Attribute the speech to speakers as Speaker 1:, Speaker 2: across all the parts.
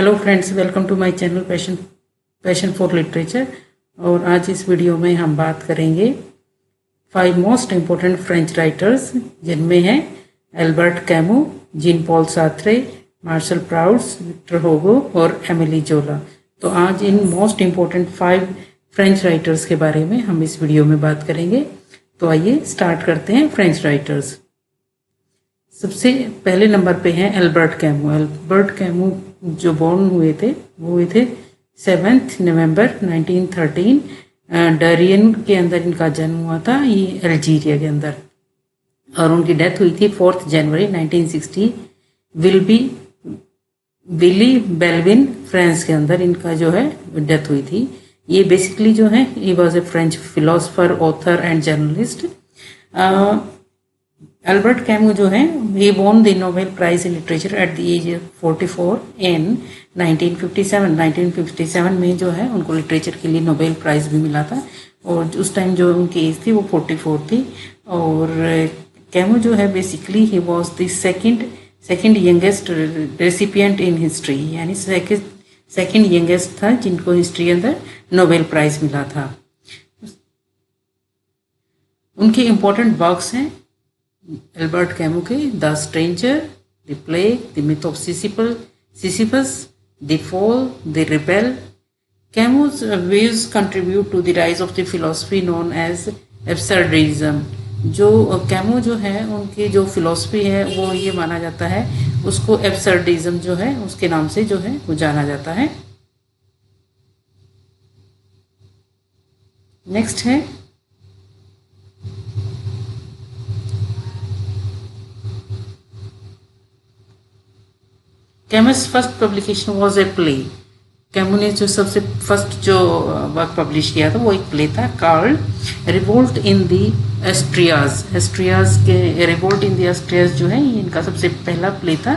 Speaker 1: Hello friends, welcome to my channel passion for literature. और आज इस वीडियो में हम बात करेंगे 5 मोस्ट इम्पोर्टेंट फ्रेंच राइटर्स, जिनमें हैं Albert Camus, Jean Paul Sartre, Marcel Proust, Victor Hugo और एमिली जोला। तो आज इन मोस्ट इम्पोर्टेंट 5 फ्रेंच राइटर्स के बारे में हम इस वीडियो में बात करेंगे। तो आइए स्टार्ट करते हैं फ्रेंच राइटर्स। सबसे पहले नंबर पे हैं एल्बर्ट कैमू। एल्बर्ट कैमू जो बॉर्न हुए थे वो हुए थे 7 नवंबर 1913। डरियन के अंदर इनका जन्म हुआ था, ये अल्जीरिया के अंदर, और उनकी डेथ हुई थी 4 जनवरी 1960 विली बेल्विन फ्रांस के अंदर इनका जो है डेथ हुई थी। ये बेसिकली जो है he was a French philosopher, author and journalist. Albert Camus जो है he won the Nobel prize in literature at the age of 44 in 1957। 1957 में जो है उनको लिटरेचर के लिए नोबेल प्राइज भी मिला था, और उस टाइम जो उनकी एज थी वो 44 थी। और कैमू जो है basically he was the second youngest recipient in history, यानी सेकंड यंगेस्ट था जिनको हिस्ट्री के अंदर नोबेल प्राइज मिला था। उनके इम्पोर्टेंट वर्क्स हैं एल्बर्ट कैमू के the stranger, the plague, the myth of Sisyphus, the fall, the rebel. Camus's views contribute to the rise of the philosophy known as absurdism. जो Camus जो है उनकी जो फिलोसफी है वो ये माना जाता है, उसको एब्सर्डिज्म जो है उसके नाम से जो है वो जाना जाता है। नेक्स्ट है Camus's first publication was a play. Camus ने जो सबसे फर्स्ट जो वर्क पब्लिश किया था वो एक प्ले था called revolt in the Asterias. Asterias के रिवोल्ट इन दी एस्ट्रियाज जो है ये इनका सबसे पहला प्ले था,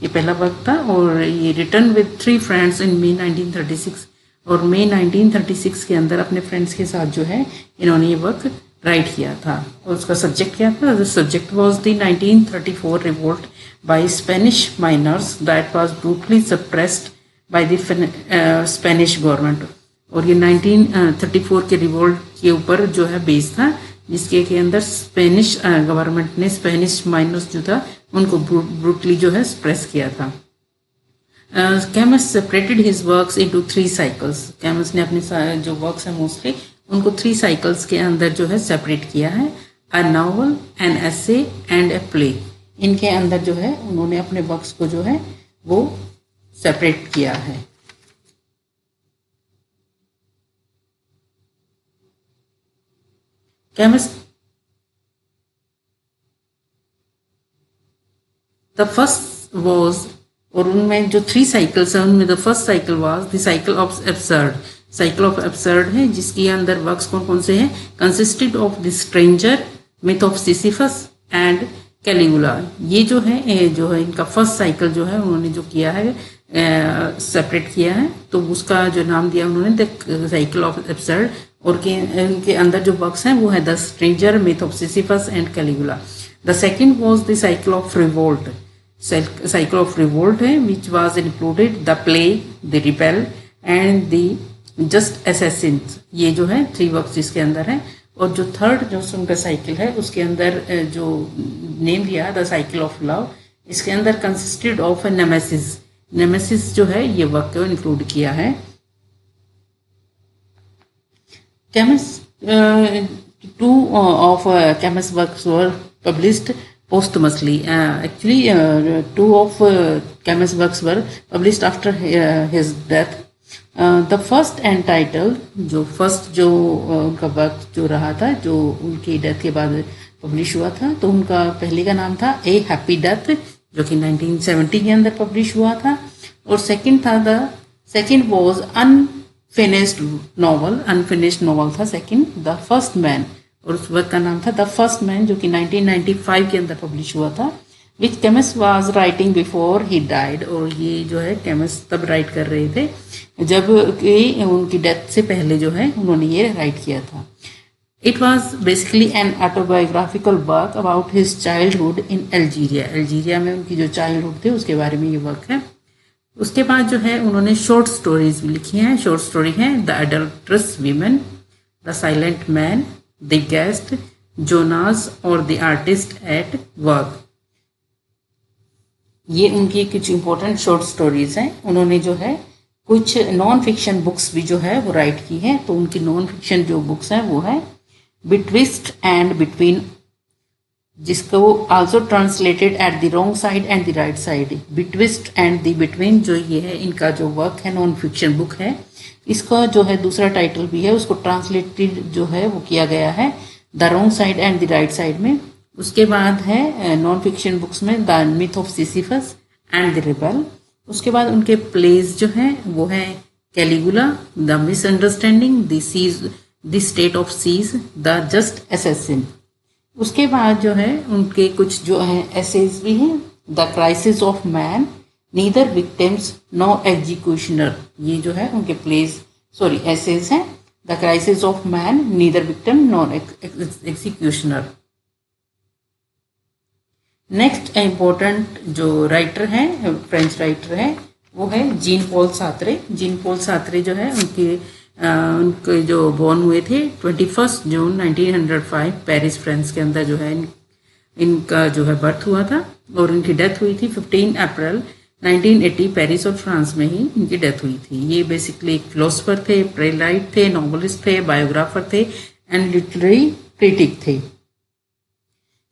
Speaker 1: ये पहला वर्क था, और ये रिटर्न विद 3 फ्रेंड्स इन मई 1936। और मई 1936 के अंदर अपने फ्रेंड्स के साथ जो है इन्होंने ये वर्क राइट किया था। और उसका सब्जेक्ट क्या था? The subject was the 1934 revolt by Spanish miners that was brutally suppressed by the Spanish government। और ये 1934 के रिवोल्ट के ऊपर जो है बेस था, जिसके के अंदर स्पेनिश गवर्नमेंट ने स्पेनिश माइनर्स जो था उनको ब्रूटली जो है सप्रेस किया था। कैमस separated his works into 3 cycles. कैमस ने अपने जो वर्क्स हैं मोस्टली उनको 3 साइकिल्स के अंदर जो है सेपरेट किया है, a novel, an essay and a play. इनके अंदर जो है उन्होंने अपने वर्क्स को जो है वो सेपरेट किया है। कैमस द फर्स्ट वॉज, और उनमें जो 3 साइकिल्स हैं उनमें the first cycle was the cycle of absurd. Cycle of absurd है जिसके अंदर वर्क्स कौन कौन से हैं? Consisted of the stranger, myth of Sisyphus and Caligula. ये जो है इनका फर्स्ट साइकिल जो है उन्होंने जो किया है सेपरेट किया है, तो उसका जो नाम दिया उन्होंने द साइकिल ऑफ एब्सर्ड। और इनके अंदर जो वर्क्स हैं वो है the stranger, myth of Sisyphus and Caligula. The second was the cycle of revolt. Cycle of revolt है which was included the play, the rebel and the just assassin. ये जो है 3 वर्क्स जिसके अंदर है। और जो थर्ड जो उनका साइकिल है उसके अंदर जो नेम दिया द साइकिल ऑफ लव, इसके अंदर कंसिस्टेड ऑफ नेमेसिस। नेमेसिस जो है ये वर्क को इंक्लूड किया है। कैमस 2 of Camus works were published posthumously. Actually 2 of Camus works were published after his death. The first entitle, जो फर्स्ट जो उनका वर्क जो रहा था जो उनकी डेथ के बाद पब्लिश हुआ था, तो उनका पहले का नाम था ए हैप्पी डेथ, जो कि 1970 के अंदर पब्लिश हुआ था। और सेकंड वाज अनफिनिश्ड नॉवल था सेकंड, द फर्स्ट मैन, और उस वर्क का नाम था द फर्स्ट मैन, जो कि 1995 के अंदर पब्लिश हुआ था, which Camus was writing before he died. और ये जो है कैमस तब राइट कर रहे थे जब उनकी डेथ से पहले जो है उन्होंने ये राइट किया था। It was basically N autobiographical work about his childhood in Algeria. Algeria में उनकी जो चाइल्डहुड थे उसके बारे में ये वर्क है। उसके बाद जो है उन्होंने शॉर्ट स्टोरीज भी लिखी हैं। शॉर्ट स्टोरी हैं the adulterous women, the silent man, the guest, Jonas और द आर्टिस्ट एट वर्क। ये उनकी कुछ इंपॉर्टेंट शॉर्ट स्टोरीज हैं। उन्होंने जो है कुछ नॉन फिक्शन बुक्स भी जो है वो राइट की हैं। तो उनकी नॉन फिक्शन जो बुक्स हैं वो है बिटविस्ट एंड बिटवीन, जिसको also translated at the wrong side and the right side. Betwixt and the between जो ये है इनका जो वर्क है, नॉन फिक्शन बुक है। इसका जो है दूसरा टाइटल भी है, उसको ट्रांसलेटेड जो है वो किया गया है the wrong side and the right side में। उसके बाद है नॉन फिक्शन बुक्स में the myth of Sisyphus and the rebel. उसके बाद उनके प्लेज जो हैं वो है Caligula, the misunderstanding, the siege, the state of siege, the just assassin. उसके बाद जो है उनके कुछ जो है एसेज भी हैं, the crisis of man, neither victims no executioner. ये जो है उनके प्लेज सॉरी एसेज हैं, the crisis of man, neither victim no executioner. Next important जो राइटर हैं, फ्रेंच राइटर है, वो है Jean Paul Sartre. Jean Paul Sartre जो है उनके जो बॉर्न हुए थे 21 जून 1905 पेरिस फ्रांस के अंदर जो है इनका जो है बर्थ हुआ था, और इनकी डेथ हुई थी 15 अप्रैल 1980 पेरिस और फ्रांस में ही इनकी डेथ हुई थी। ये बेसिकली एक फिलोसफर थे, प्लेराइट थे, नॉवलिस्ट थे, बायोग्राफर थे एंड लिटरेरी क्रिटिक थे।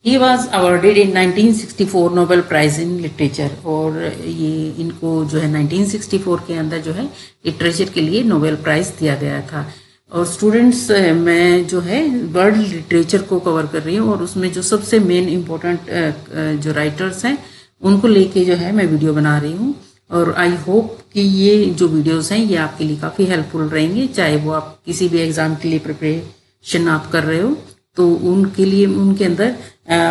Speaker 1: He was awarded in 1964 Nobel prize in literature, और ये इनको जो है 1964 के अंदर जो है लिटरेचर के लिए नोबेल प्राइज दिया गया था। और स्टूडेंट्स मैं जो है वर्ल्ड लिटरेचर को कवर कर रही हूँ, और उसमें जो सबसे मेन इम्पोर्टेंट जो राइटर्स हैं उनको लेके जो है मैं वीडियो बना रही हूँ। और आई होप कि ये जो वीडियोस हैं ये आपके लिए काफ़ी हेल्पफुल रहेंगे, चाहे वो आप किसी भी एग्ज़ाम के लिए प्रिपरेशन आप कर रहे हो तो उनके लिए। उनके अंदर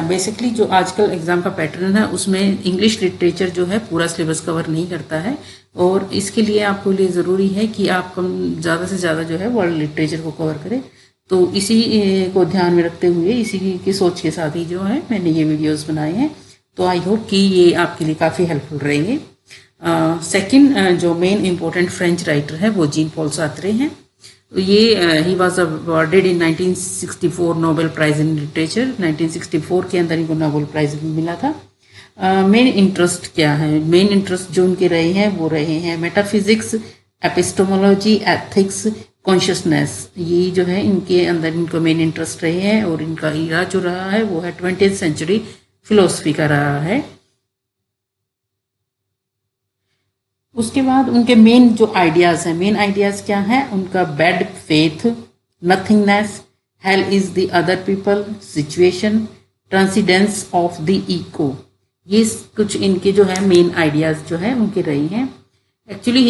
Speaker 1: बेसिकली जो आजकल एग्ज़ाम का पैटर्न है उसमें इंग्लिश लिटरेचर जो है पूरा सिलेबस कवर नहीं करता है, और इसके लिए आपको लिए ज़रूरी है कि आप कम ज़्यादा से ज़्यादा जो है वर्ल्ड लिटरेचर को कवर करें। तो इसी को ध्यान में रखते हुए, इसी की सोच के साथ ही जो है मैंने ये वीडियोस बनाए हैं। तो आई होप कि ये आपके लिए काफ़ी हेल्पफुल रहेंगे। सेकंड जो मेन इम्पोर्टेंट फ्रेंच राइटर है वो जीन पॉल सार्त्रे हैं। ये he was awarded in 1964 Nobel prize in literature. 1964 के अंदर इनको नोबेल प्राइज मिला था। मेन इंटरेस्ट क्या है? मेन इंटरेस्ट जो उनके रहे हैं वो रहे हैं मेटाफिजिक्स, एपिस्टोमोलॉजी, एथिक्स, कॉन्शियसनेस। ये जो है इनके अंदर इनको मेन इंटरेस्ट रहे हैं, और इनका इरा जो रहा है वो है 20th सेंचुरी फिलोसफी का रहा है। उसके बाद उनके मेन जो आइडियाज़ हैं, मेन आइडियाज़ क्या हैं उनका? Bad faith, nothingness, hell is the other people, situation, transcendence of the ego. ये कुछ इनके जो है मेन आइडियाज़ जो है उनके रही हैं। Actually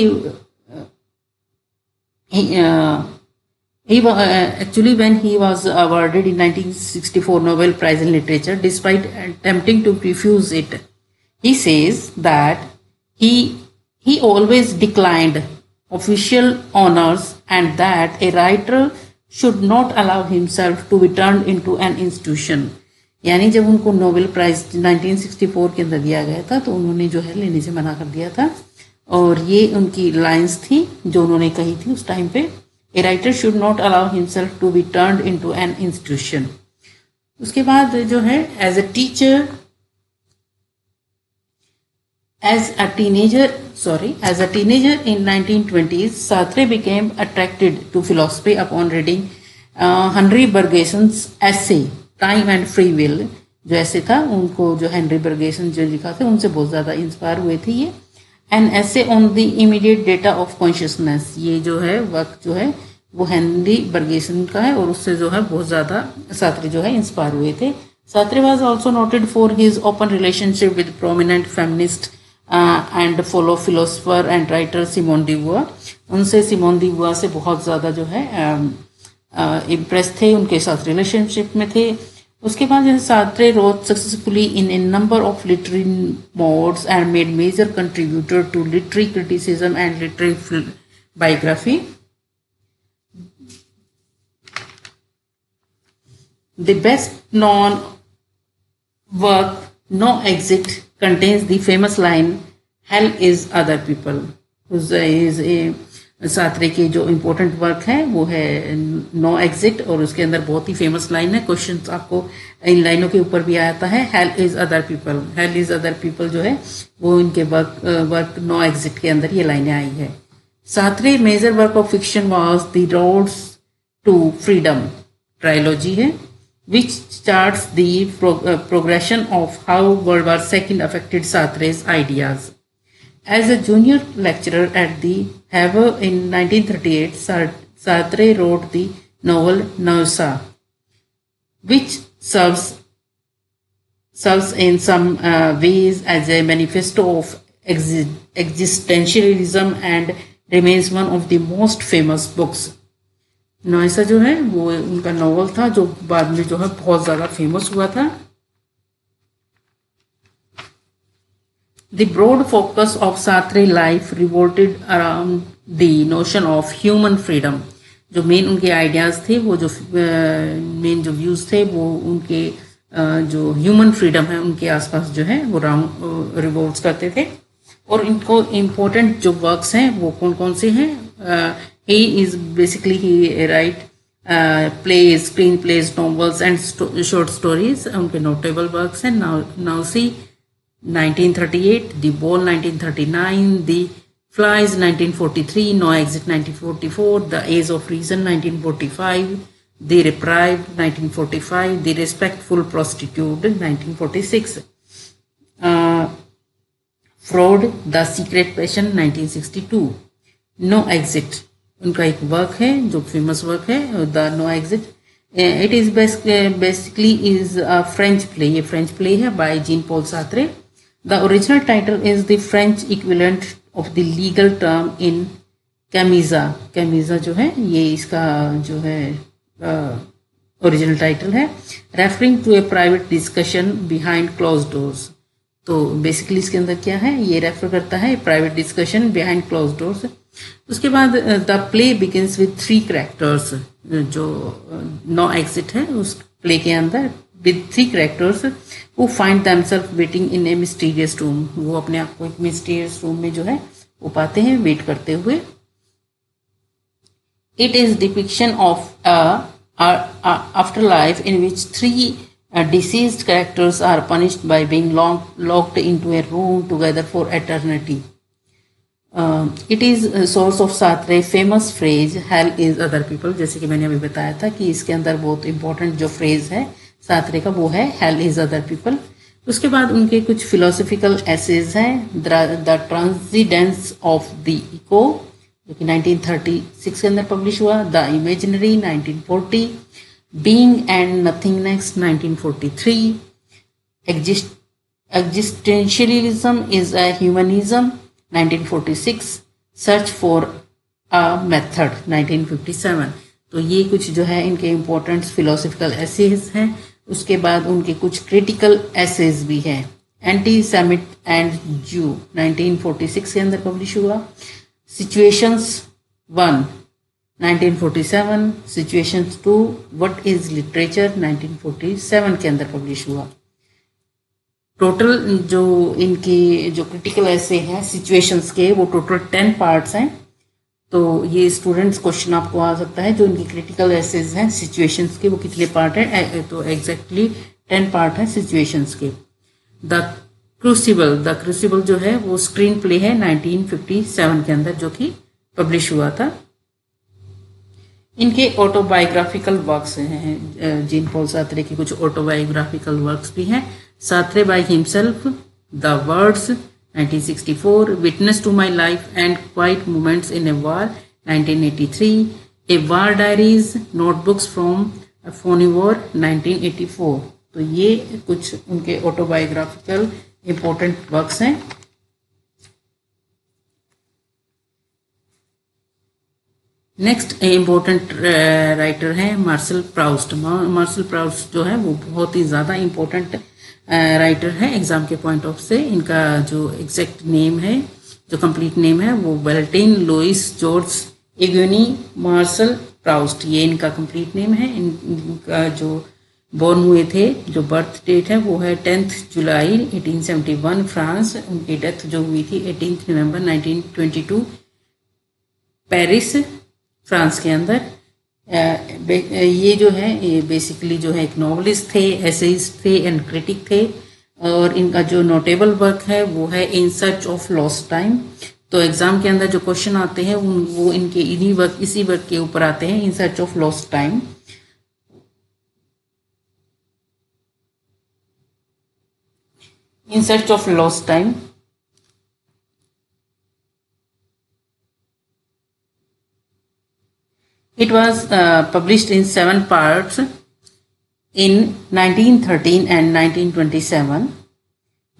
Speaker 1: actually when he was awarded in 1964 Nobel Prize in Literature, despite attempting to refuse it, he says that he always declined official honors and that a writer should not allow himself to be turned into an institution. यानी जब उनको Nobel prize 1964 के अंदर दिया गया था तो उन्होंने जो है लेने से मना कर दिया था, और ये उनकी लाइंस थी जो उन्होंने कही थी उस टाइम पे, a writer should not allow himself to be turned into an institution. उसके बाद जो है as a teacher, as a teenager in 1920s, Sartre became attracted to philosophy upon reading Henry Bergson's essay Time and Free Will। जो ऐसे था उनको जो Henry बर्गेसन जो लिखा था उनसे बहुत ज़्यादा इंस्पायर हुए थे ये। An essay on the immediate data of consciousness, ये जो है वर्क जो है वो हेनरी बर्गेसन का है, और उससे जो है बहुत ज़्यादा सात्रे जो है इंस्पायर हुए थे। सात्रे was also noted for his open relationship with prominent feminist and follow philosopher and writer Simone de Beauvoir. उनसे सिमोन डी बुआ से बहुत ज़्यादा जो है इम्प्रेस थे, उनके साथ रिलेशनशिप में थे। उसके बाद जो Sartre wrote successfully in a number of literary modes and made major contributor to literary criticism and literary biography. The best non work no exit contains the famous line, hell is other people Sartre के जो important work है वो है no exit, और उसके अंदर बहुत ही famous line है, क्वेश्चन आपको इन लाइनों के ऊपर भी आता है। Hello is other people, hello is other people जो है वो इनके वर्क नो एग्जिट के अंदर ये लाइनें आई है। Sartre major work of fiction was the roads to freedom trilogy है, which charts the progression of how World War II affected Sartre's ideas. As a junior lecturer at the Havre in 1938, Sartre wrote the novel Nausea, which serves in some ways as a manifesto of existentialism and remains one of the most famous books. नॉइसा जो है वो उनका novel था जो बाद में जो है बहुत ज़्यादा फेमस हुआ था। The broad focus of Sartre life revolted around the notion of human freedom. जो मेन उनके आइडियाज़ थे, वो जो मेन जो व्यूज़ थे वो उनके जो ह्यूमन फ्रीडम है उनके आसपास जो है वो रिवोल्ट्स करते थे। और इनको इम्पोर्टेंट जो वर्क्स हैं वो कौन कौन से हैं? He write plays, screenplays, novels and short stories. उनके notable works हैं Nausea 1938, The Ball 1939, The Flies 1943, No Exit 1944, The Age of Reason 1945, The Reprieve 1945, The Respectful Prostitute 1946, Fraud, The Secret Passion 1962, No Exit उनका एक work है जो famous work है the no exit. It is basically is a French play, ये French play है by Jean Paul Sartre. The original title is the French equivalent of the legal term in camera. Camera जो है ये इसका जो है original title है, referring to a private discussion behind close doors. तो बेसिकली इसके अंदर क्या है, ये रेफर करता है private discussion behind close doors. उसके बाद the play begins with 3 characters. जो नो एग्जिट है उस प्ले के अंदर विद 3 कैरेक्टर्स वो find themselves waiting in a mysterious room. वो अपने आप को एक मिस्टीरियस रूम में जो है वो पाते हैं वेट करते हुए। It is depiction of after life in which 3 deceased characters are punished by being locked into a room together for eternity. It is a source of Sartre's famous phrase hell is other people। जैसे कि मैंने अभी बताया था कि इसके अंदर बहुत इंपॉर्टेंट जो फ्रेज है सार्त्रे का वो है hell is other people। उसके बाद उनके कुछ फिलोसफिकल एसेज हैं, the transcendence of the ego जो कि 1936 के अंदर पब्लिश हुआ, the imaginary 1940, being and nothingness 1943, existentialism is a humanism 1946, search for a method 1957। तो ये कुछ जो है इनके इम्पोर्टेंट फिलोसफिकल एसेज हैं। उसके बाद उनके कुछ क्रिटिकल एसेज भी हैं, एंटी सेमिट एंड जू 1946 के अंदर पब्लिश हुआ, situations 1 1947, situations 2 what is literature 1947 के अंदर पब्लिश हुआ। टोटल जो इनके जो क्रिटिकल ऐसे हैं सिचुएशंस के वो टोटल 10 पार्ट्स हैं। तो ये स्टूडेंट्स क्वेश्चन आपको आ सकता है जो इनकी क्रिटिकल एसेज हैं सिचुएशंस के वो कितने पार्ट हैं, तो एग्जैक्टली 10 पार्ट हैं सिचुएशंस के। द क्रूसिबल जो है वो स्क्रीन प्ले है 1957 के अंदर जो कि पब्लिश हुआ था। इनके ऑटोबायोग्राफिकल वर्क्स हैं, जीन पॉल सार्त्रे के कुछ ऑटोबायोग्राफिकल वर्क्स भी हैं। Sartre by himself, the words 1964, witness to my life and quiet moments in a war 1983, a war diaries notebooks from phoney war 1984। तो ये कुछ उनके ऑटोबायोग्राफिकल इंपॉर्टेंट वर्क्स हैं। नेक्स्ट इम्पोर्टेंट राइटर हैं मार्शल प्राउस्ट। मार्शल प्राउस्ट जो है वो बहुत ही ज़्यादा इम्पोर्टेंट राइटर है एग्जाम के पॉइंट ऑफ से। इनका जो एग्जैक्ट नेम है, जो कंप्लीट नेम है वो वेल्टेन लुइस जॉर्ज एग्यूनी मार्शल प्राउस्ट, ये इनका कंप्लीट नेम है। इनका जो बॉर्न हुए थे, जो बर्थ डेट है वो है 10 जुलाई 1871 फ्रांस। उनकी डेथ जो हुई थी 18 नवंबर 1922 पेरिस फ्रांस के अंदर। ये जो है ये बेसिकली जो है एक नॉवलिस्ट थे, एसेइस्ट थे एंड क्रिटिक थे। और इनका जो नोटेबल वर्क है वो है इन सर्च ऑफ लॉस्ट टाइम। तो एग्जाम के अंदर जो क्वेश्चन आते हैं वो इनके इसी वर्क के ऊपर आते हैं, इन search of lost time. In Search of Lost Time. It was published in 7 parts in 1913 and 1927.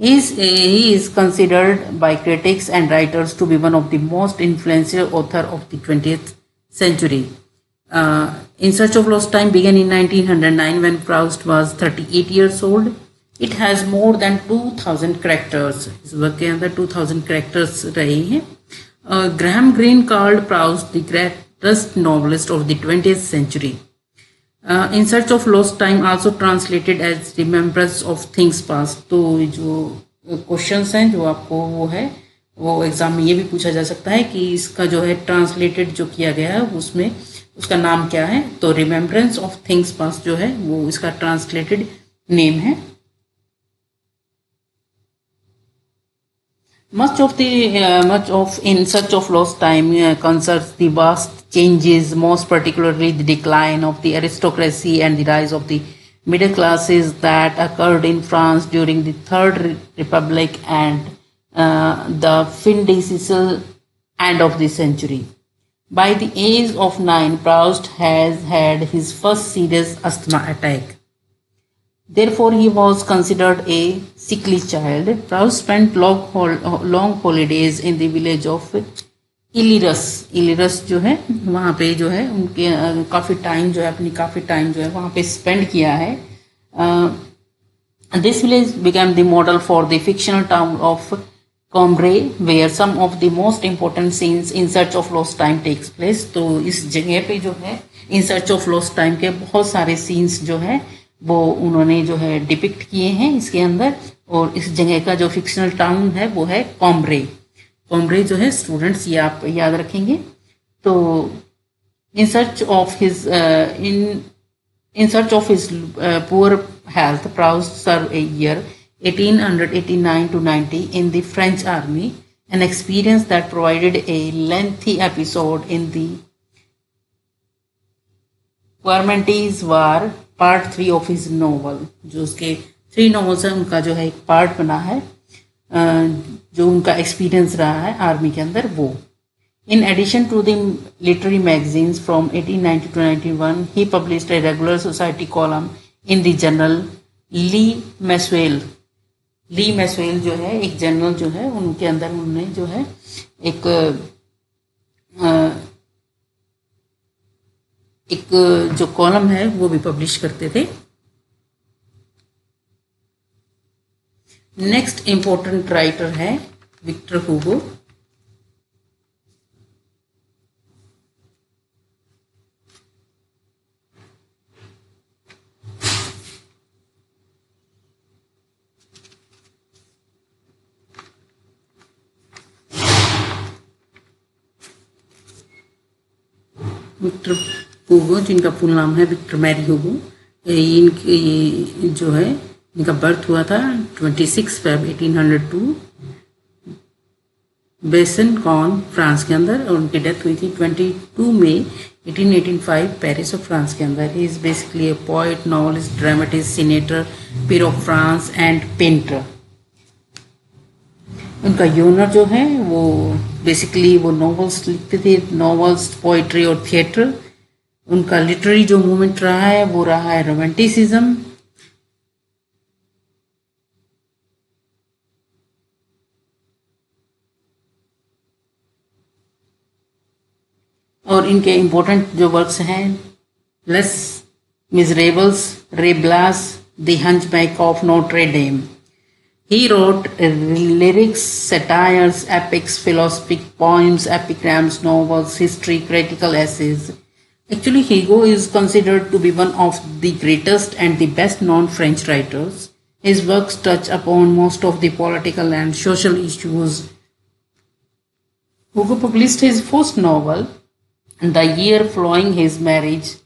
Speaker 1: He is considered by critics and writers to be one of the most influential author of the 20th century. In Search of Lost Time began in 1909 when Proust was 38 years old. It has more than 2000 characters. इस work के अंदर 2000 characters रहे हैं. Graham Greene called Proust the greatest novelist of the 20th century. In Search of Lost Time also translated as Remembrance of Things Past. तो जो questions हैं जो आपको वो एग्जाम में ये भी पूछा जा सकता है कि इसका जो है ट्रांसलेटेड जो किया गया है उसमें उसका नाम क्या है। तो रिमेम्बरेंस ऑफ थिंग्स पास्ट जो है वो इसका ट्रांसलेटेड नेम है। Much of In Search of Lost Time concerns the vast changes, most particularly the decline of the aristocracy and the rise of the middle classes that occurred in France during the Third Republic and the fin de siècle end of the century. By the age of 9, Proust has had his first serious asthma attack. Therefore, he was considered a sickly child. Proust spent long holidays in the village of Illyris. Illyris जो है वहाँ पे जो है उनके काफ़ी time जो है वहाँ पे स्पेंड किया है। This village became the model for the fictional town of Combray, where some of the most important scenes in Search of Lost Time takes place. तो इस जगह पे जो है In Search of Lost Time के बहुत सारे सीन्स जो है वो उन्होंने जो है डिपिक्ट किए हैं इसके अंदर। और इस जगह का जो फिक्शनल टाउन है वो है कॉम्ब्रे। कॉम्ब्रे जो है स्टूडेंट्स ये आप याद रखेंगे। तो in search of his poor health Proust serve a year 1889 to 90 in the French army, an experience that provided a lengthy episode in the Parmentiers War, part 3 of his novel. जो उसके 3 novels हैं उनका जो है एक part बना है जो उनका एक्सपीरियंस रहा है आर्मी के अंदर वो। In addition to the literary magazines from 1890 to 91 he published a regular society column in the journal Le Mensuel. Le Mensuel जो है एक जर्नल जो है उनके अंदर उन्होंने जो है एक जो कॉलम है वो भी पब्लिश करते थे। नेक्स्ट इंपॉर्टेंट राइटर है विक्टर हुगो। विक्टर हुगो जिनका फुल नाम है विक्टर मैरी हुगो। इनकी जो है इनका बर्थ हुआ था 26 फरवरी 1802 बेसन कॉन फ्रांस के अंदर और उनकी डेथ हुई थी 22 मई 1885 पेरिस ऑफ फ्रांस के अंदर। He is basically A poet, novelist, dramatist, senator, Pir of France and painter. उनका यूनर जो है वो बेसिकली वो नॉवेल्स लिखते थे, नॉवेल्स, पोइट्री और थिएटर। उनका लिटरेरी जो मूवमेंट रहा है वो रहा है रोमांटिसिज्म। और इनके इम्पोर्टेंट जो वर्क्स हैं Les Miserables, Ruy Blas, the hunchback of Notre Dame. He wrote lyrics, satires, epics, philosophic poems, epigrams, novels, history, critical essays. Actually, Hugo is considered to be one of the greatest and the best known French writers. His works touch upon most of the political and social issues. Hugo published his first novel the year following his marriage,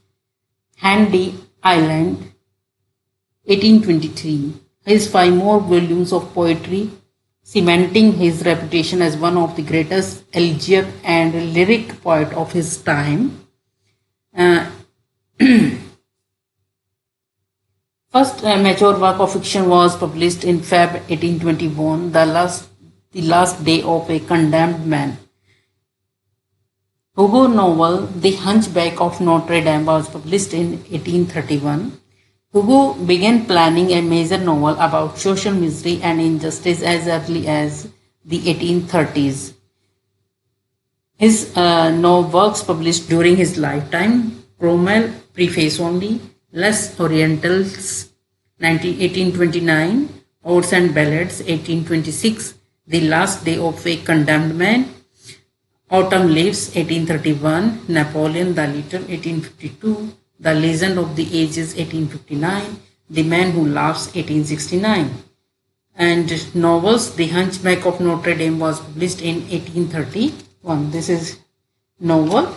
Speaker 1: Handy Island, 1823. His five more volumes of poetry, cementing his reputation as one of the greatest elegiac and lyric poet of his time. Uh, First mature work of fiction was published in Feb 1821, the last day of a condemned man. Hugo novel The Hunchback of Notre Dame was published in 1831. Hugo began planning a major novel about social misery and injustice as early as the 1830s. His no works published during his lifetime: Cromwell, Preface Only, Les Orientals, 1829, Odes and Ballads, 1826, The Last Day of a Condemned Man, Autumn Leaves, 1831, Napoleon the Little, 1852, The Legend of the Ages, 1859, The Man Who Laughs, 1869. And novels, The Hunchback of Notre Dame was published in 1831. This is novel.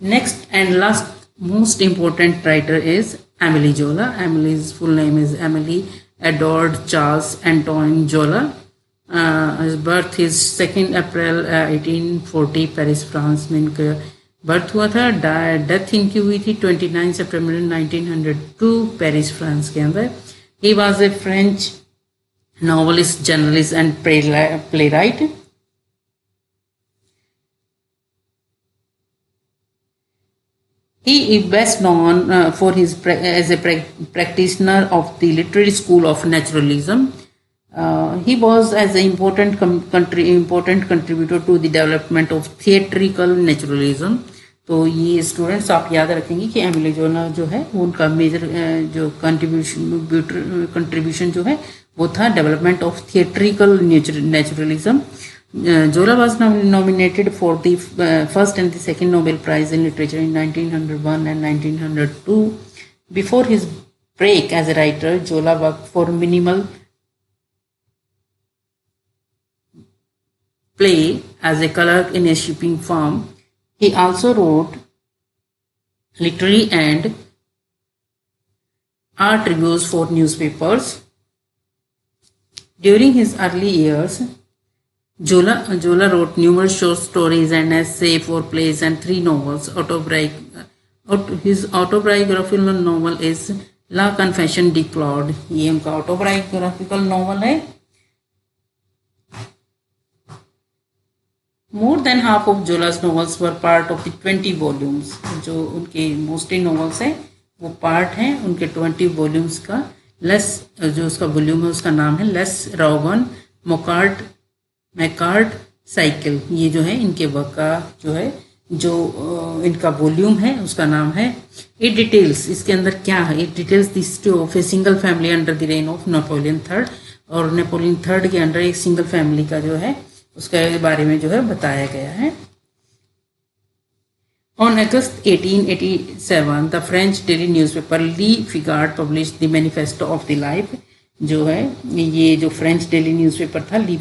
Speaker 1: Next and last most important writer is Emily Zola. Emily's full name is Emily Edward Charles Antoine Zola. His birth is 2 April 1840 Paris France में इनका birth हुआ था. Death इनकी हुई थी 29 सितंबर 1902 Paris France के अंदर. ही was a French novelist, journalist and playwright. He is best known for his as a practitioner of the literary school of naturalism. He was as an important contributor to the development of theatrical naturalism. तो ये students आप याद रखेंगे कि Emily जोला जो है वो उनका मेजर जो कंट्रीब्यूशन जो है वो था development of theatrical naturalism. Zola was nominated for the first and the second Nobel Prize in Literature in 1901 and 1902. Before his break as a writer, Zola worked for minimal play as a clerk in a shipping firm. He also wrote literary and art reviews for newspapers. During his early years, Zola wrote numerous short stories and essays for plays and 3 novels. His autobiographical novel is La Confession de Claude. ये उनका autobiographical novel है. More than half of Zola's novels were part of the 20 volumes. जो उनके mostly novels हैं वो part हैं उनके 20 volumes का. लेस जो उसका वॉल्यूम है उसका नाम है लेस रॉगन मैकार्ट साइकिल. ये जो है इनके वर्क का जो है जो इनका वॉल्यूम है उसका नाम है. इट डिटेल्स इसके अंदर क्या है. It details the history of a single family under the rain of Napoleon third. और नेपोलियन थर्ड के अंडर एक सिंगल फैमिली का जो है उसके बारे में जो है बताया गया है. On August 1887, the French daily newspaper Le Figaro published the Manifesto of the Life. जो है ये जो फ्रेंच डेली न्यूज़पेपर था ली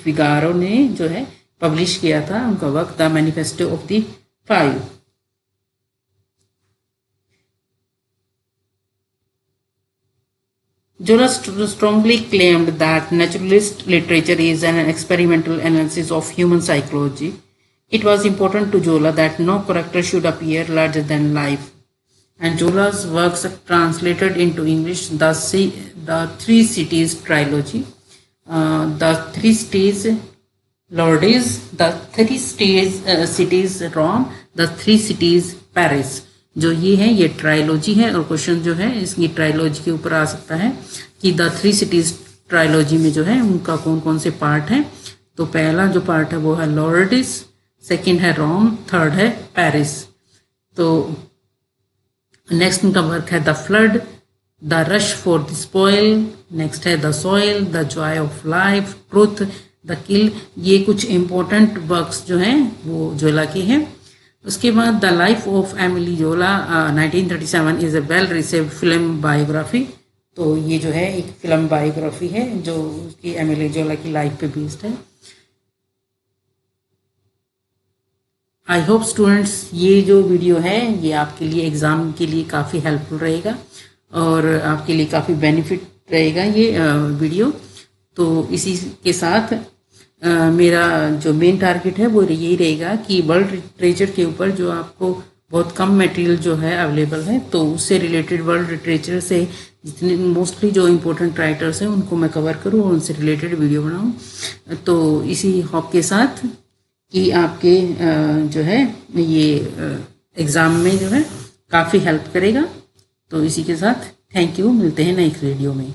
Speaker 1: फिगारो ने जो है पब्लिश किया था उनका work the manifesto of the 5. Zola strongly claimed that naturalist literature is an experimental analysis of human psychology. It was important to Zola that no character should appear larger than life. And Zola's works translated into English the Three Cities trilogy, the Three Cities Lourdes, the Three Cities Rome, the Three Cities Paris. जो ये है ये trilogy है. और question जो है इसकी trilogy के ऊपर आ सकता है कि द थ्री सिटीज ट्रायलॉजी में जो है उनका कौन कौन से पार्ट हैं. तो पहला जो पार्ट है वो है लॉर्डिस, सेकंड है रोम, थर्ड है पेरिस. तो नेक्स्ट उनका वर्क है the flood, the rush for the spoil, next है the soil, the joy of life, truth, the kill, ये कुछ इम्पोर्टेंट वर्क्स जो हैं वो जोला के हैं। उसके बाद द लाइफ ऑफ एमिली जोला 1937 is a well received film biography. तो ये जो है एक फिल्म बायोग्राफी है जो उसकी एमिली जोला की लाइफ पे बेस्ड है। आई होप स्टूडेंट्स ये जो वीडियो है ये आपके लिए एग्ज़ाम के लिए काफ़ी हेल्पफुल रहेगा और आपके लिए काफ़ी बेनिफिट रहेगा ये वीडियो। तो इसी के साथ मेरा जो मेन टारगेट है वो यही रहेगा कि वर्ल्ड लिटरेचर के ऊपर जो आपको बहुत कम मटेरियल जो है अवेलेबल है, तो उससे रिलेटेड वर्ल्ड लिटरेचर से जितने मोस्टली जो इम्पोर्टेंट राइटर्स हैं उनको मैं कवर करूँ और उनसे रिलेटेड वीडियो बनाऊँ। तो इसी होप के साथ कि आपके जो है ये एग्ज़ाम में जो है काफ़ी हेल्प करेगा। तो इसी के साथ थैंक यू, मिलते हैं नेक्स्ट वीडियो में।